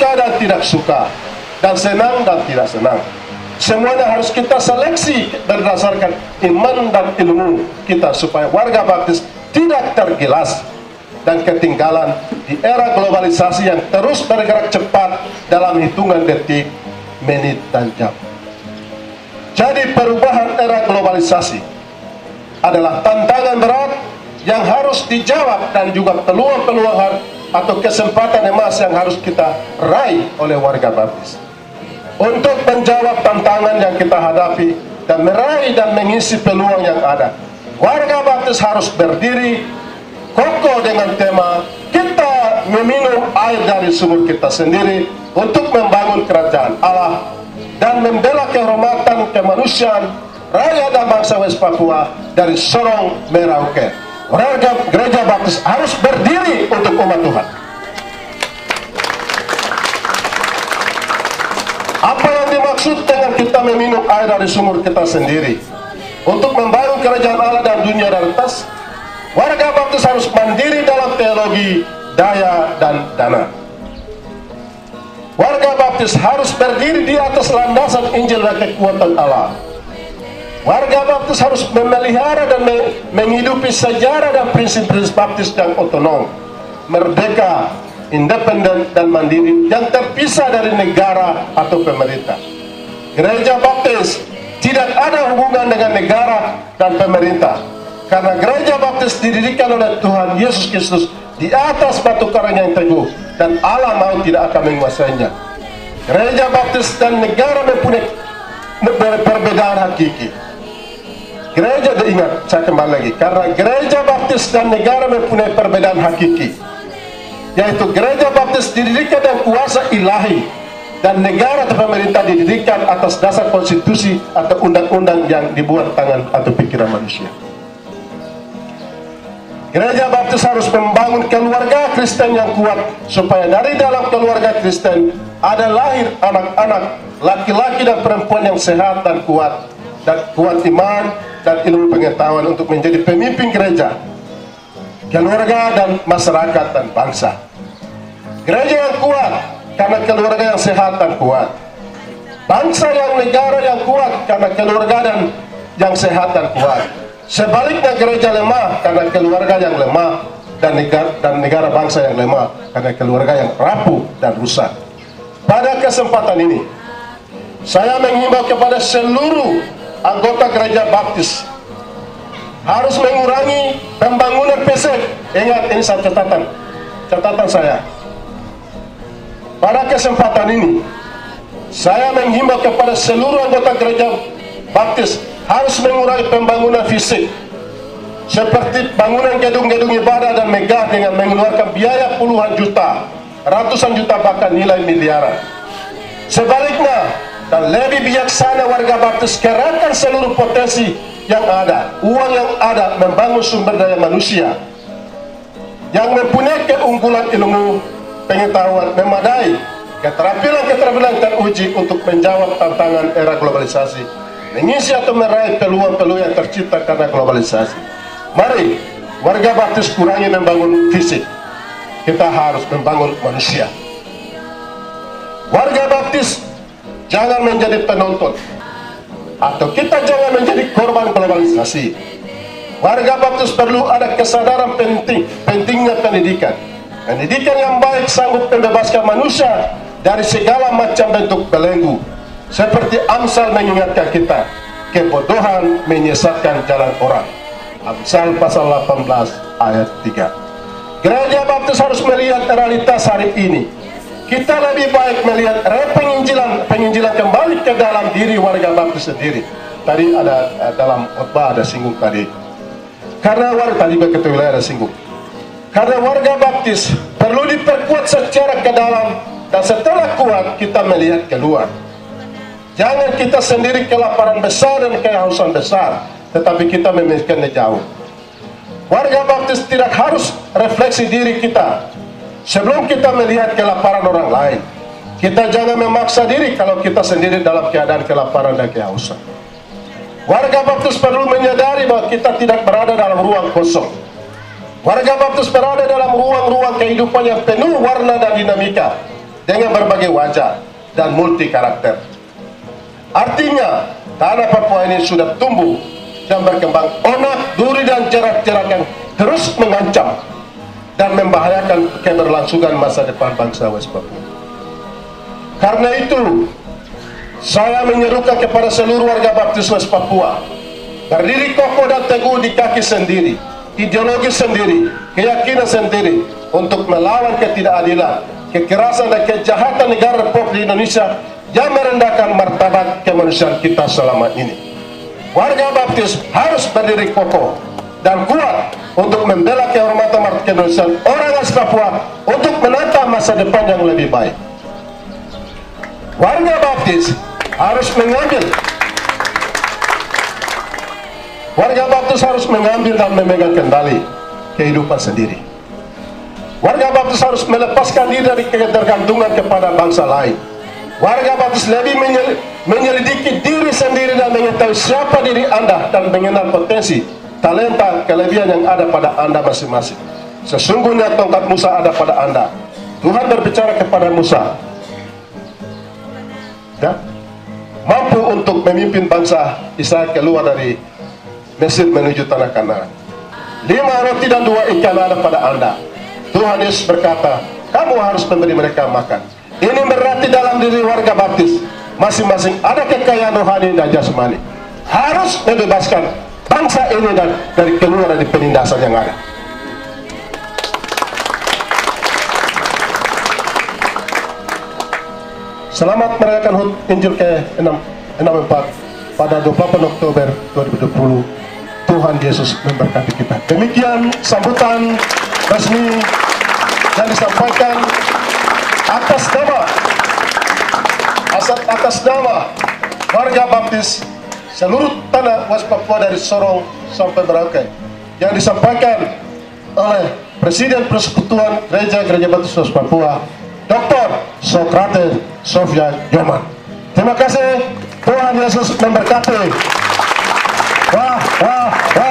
suka dan tidak suka, dan senang dan tidak senang. Semuanya harus kita seleksi berdasarkan iman dan ilmu kita, supaya warga baptis tidak tergilas dan ketinggalan di era globalisasi yang terus bergerak cepat dalam hitungan detik, menit, dan jam. Jadi perubahan era globalisasi adalah tantangan berat yang harus dijawab, dan juga peluang-peluang atau kesempatan emas yang harus kita raih oleh warga baptis. Untuk menjawab tantangan yang kita hadapi dan meraih dan mengisi peluang yang ada, warga baptis harus berdiri kokoh dengan tema kita meminum air dari sumur kita sendiri untuk membangun kerajaan Allah dan membela kehormatan kemanusiaan rakyat dan bangsa West Papua dari Sorong Merauke. Warga gereja baptis harus berdiri untuk umat Tuhan. Apa yang dimaksud dengan kita meminum air dari sumur kita sendiri untuk membangun kerajaan Allah dan dunia dari atas? Warga baptis harus mandiri dalam teologi, daya, dan dana. Warga baptis harus berdiri di atas landasan Injil dan kekuatan Allah. Warga baptis harus memelihara dan menghidupi sejarah dan prinsip-prinsip baptis yang otonom, merdeka, independen, dan mandiri, yang terpisah dari negara atau pemerintah. Gereja baptis tidak ada hubungan dengan negara dan pemerintah, karena gereja baptis didirikan oleh Tuhan Yesus Kristus di atas batu karang yang teguh, dan Allah mau tidak akan menguasainya. Gereja baptis dan negara mempunyai perbedaan hakiki. Gereja, ingat, saya kembali lagi, karena gereja baptis dan negara mempunyai perbedaan hakiki, yaitu gereja baptis didirikan dengan kuasa ilahi, dan negara atau pemerintah didirikan atas dasar konstitusi atau undang-undang yang dibuat tangan atau pikiran manusia. Gereja baptis harus membangun keluarga Kristen yang kuat, supaya dari dalam keluarga Kristen ada lahir anak-anak laki-laki dan perempuan yang sehat dan kuat iman dan ilmu pengetahuan untuk menjadi pemimpin gereja, keluarga, dan masyarakat dan bangsa. Gereja yang kuat karena keluarga yang sehat dan kuat, bangsa yang negara yang kuat karena keluarga dan yang sehat dan kuat. Sebaliknya gereja lemah karena keluarga yang lemah, dan negara bangsa yang lemah karena keluarga yang rapuh dan rusak. Pada kesempatan ini, saya menghimbau kepada seluruh anggota gereja baptis harus mengurangi pembangunan fisik. Ingat, ini satu catatan saya. Pada kesempatan ini, saya menghimbau kepada seluruh anggota gereja baptis harus mengurangi pembangunan fisik, seperti bangunan gedung-gedung ibadah dan megah dengan mengeluarkan biaya puluhan juta, ratusan juta, bahkan nilai miliaran. Sebaliknya, dan lebih bijaksana, warga baptis kerahkan seluruh potensi yang ada, uang yang ada, membangun sumber daya manusia yang mempunyai keunggulan ilmu pengetahuan memadai, keterampilan teruji untuk menjawab tantangan era globalisasi, mengisi atau meraih peluang-peluang yang tercipta karena globalisasi. Mari warga baptis kurangi membangun fisik, kita harus membangun manusia. Warga baptis jangan menjadi penonton, atau kita jangan menjadi korban globalisasi. Warga baptis perlu ada kesadaran pentingnya pendidikan. Pendidikan yang baik sanggup membebaskan manusia dari segala macam bentuk belenggu. Seperti Amsal mengingatkan kita, kebodohan menyesatkan jalan orang. Amsal pasal 18 ayat 3. Gereja baptis harus melihat realitas hari ini. Kita lebih baik melihat penginjilan kembali ke dalam diri warga baptis sendiri. Tadi ada dalam khotbah ada singgung tadi. Karena warga baptis perlu diperkuat secara ke dalam, dan setelah kuat kita melihat keluar. Jangan kita sendiri kelaparan besar dan kehausan besar, tetapi kita memikirkannya jauh. Warga baptis tidak harus refleksi diri kita sebelum kita melihat kelaparan orang lain. Kita jangan memaksa diri kalau kita sendiri dalam keadaan kelaparan dan kehausan. Warga baptis perlu menyadari bahwa kita tidak berada dalam ruang kosong. Warga baptis berada dalam ruang-ruang kehidupan yang penuh warna dan dinamika. dengan berbagai wajah dan multi karakter. Artinya, tanah Papua ini sudah tumbuh dan berkembang onak, duri, dan cerak-cerak yang terus mengancam dan membahayakan keberlangsungan masa depan bangsa West Papua. Karena itu, saya menyerukan kepada seluruh warga Baptis West Papua, berdiri kokoh dan teguh di kaki sendiri, ideologi sendiri, keyakinan sendiri, untuk melawan ketidakadilan, kekerasan, dan kejahatan negara Republik Indonesia yang merendahkan martabat kemanusiaan kita selama ini. Warga Baptis harus berdiri kokoh dan kuat untuk membela kehormatan martabat kemanusiaan orang asli Papua untuk menata masa depan yang lebih baik. Warga Baptis harus mengambil dan memegang kendali kehidupan sendiri. Warga Baptis harus melepaskan diri dari ketergantungan kepada bangsa lain. Warga Baptis lebih menyelidiki diri sendiri dan mengetahui siapa diri Anda dan mengenal potensi, talenta, kelebihan yang ada pada Anda masing-masing. Sesungguhnya tongkat Musa ada pada Anda. Tuhan berbicara kepada Musa, ya, mampu untuk memimpin bangsa Israel keluar dari Mesir menuju tanah Kanaan. 5 roti dan 2 ikan ada pada Anda. Tuhan Yesus berkata, kamu harus memberi mereka makan. Ini berarti dalam diri warga Baptis masing-masing ada kekayaan rohani dan jasmani. Harus membebaskan bangsa ini dari keluar dari penindasan yang ada. Selamat merayakan HUT Injil ke-64 pada 28 Oktober 2020. Tuhan Yesus memberkati kita. Demikian sambutan resmi yang disampaikan atas nama warga Baptis seluruh tanah West Papua dari Sorong sampai Merauke, yang disampaikan oleh Presiden Persekutuan Gereja Baptis West Papua, Dr. Sokrates Sofyan Yoman. Terima kasih. Tuhan Yesus memberkati. Wah, wah, wah.